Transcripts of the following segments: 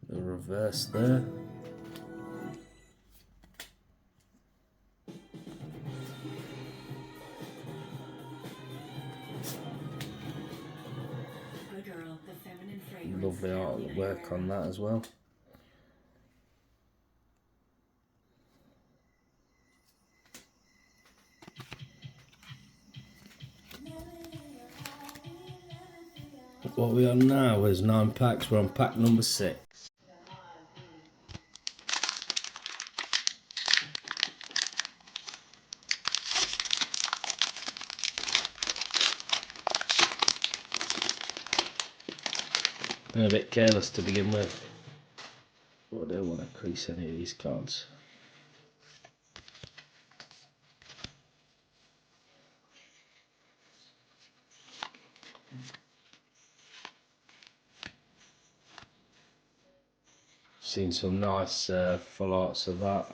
The reverse there. Lovely artwork on that as well. What we're on now is 9 packs. We're on pack number 6. I'm a bit careless to begin with, but I don't want to crease any of these cards. Seen some nice full arts of that.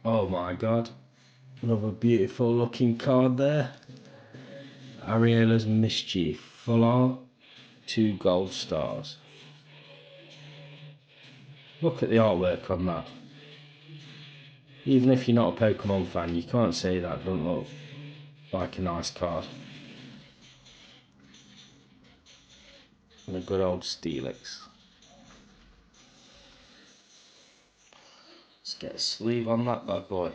Oh my god, another beautiful looking card there. Ariela's Mischief, full art, 2 gold stars. Look at the artwork on that. Even if you're not a Pokemon fan, you can't say that doesn't look like a nice card. And a good old Steelix. Let's get a sleeve on that bad boy.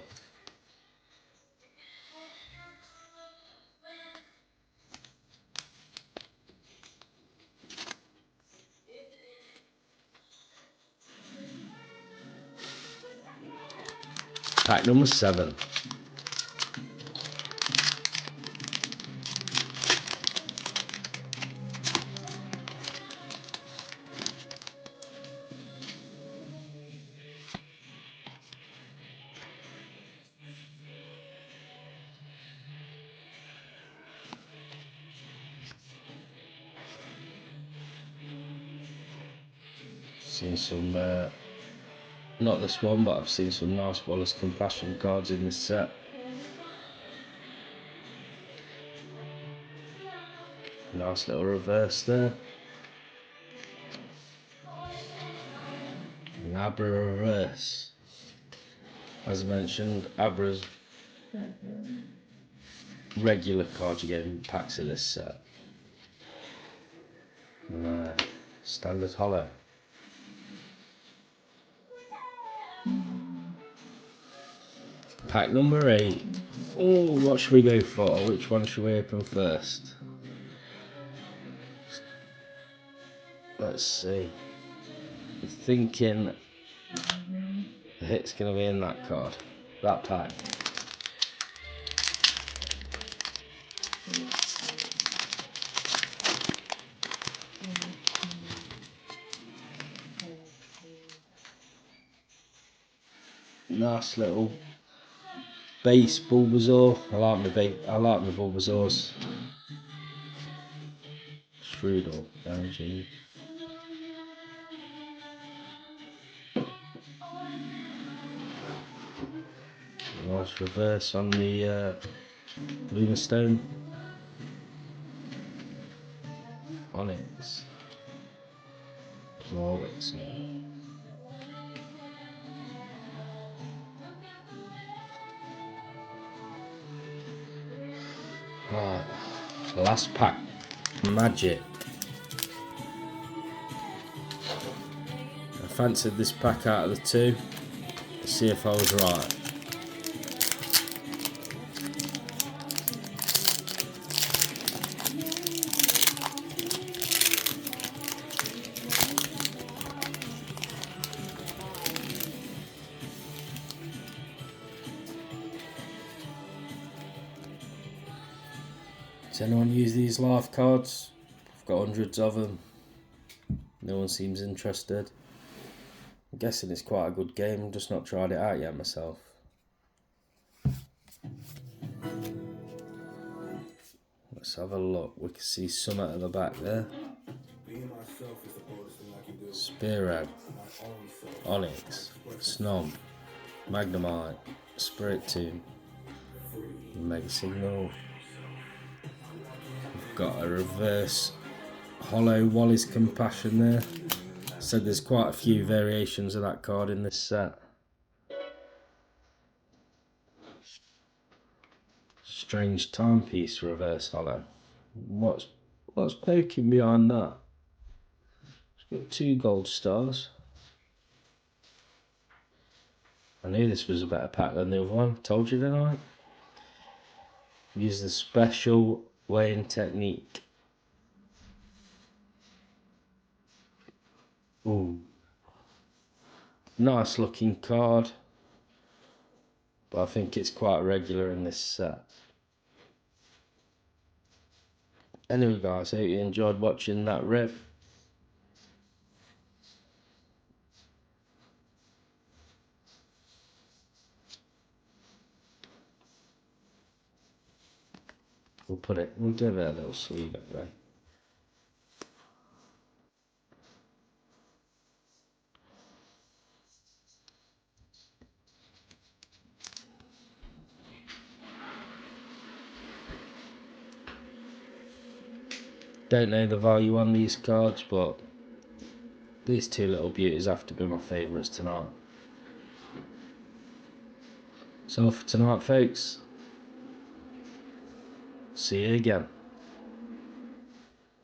Pack number 7. Seen some, not this one, but I've seen some nice Wallace Compassion cards in this set. Nice little reverse there. An Abra reverse. As I mentioned, Abra's regular card you get in packs of this set. And, standard hollow. Pack number 8. Oh, what should we go for? Which one should we open first? Let's see. I'm thinking the hit's going to be in that card. That pack. Nice little base Bulbasaur. I like my Bulbasaurs. Strudel, Energy. Nice reverse on the Lunastone. Onyx. Warwick's. Right, last pack, Magic. I fancied this pack out of the 2. Let's see if I was right. Does anyone use these life cards? I've got hundreds of them. No one seems interested. I'm guessing it's quite a good game. I've just not tried it out yet myself. Let's have a look. We can see Summit at the back there. Spearhead, Onyx, Snom, Magnemite, Spiritomb, Mega Signal. We've got a reverse hollow Wally's Compassion there. Said there's quite a few variations of that card in this set. Strange Timepiece reverse hollow. What's poking behind that? It's got 2 gold stars. I knew this was a better pack than the other one. Told you, didn't I? Use the special weighing technique. Ooh. Nice looking card. But I think it's quite regular in this set. Anyway guys, I hope you enjoyed watching that rip. We'll give it a little sleeve anyway. Don't know the value on these cards, but these 2 little beauties have to be my favourites tonight. So for tonight folks, see you again.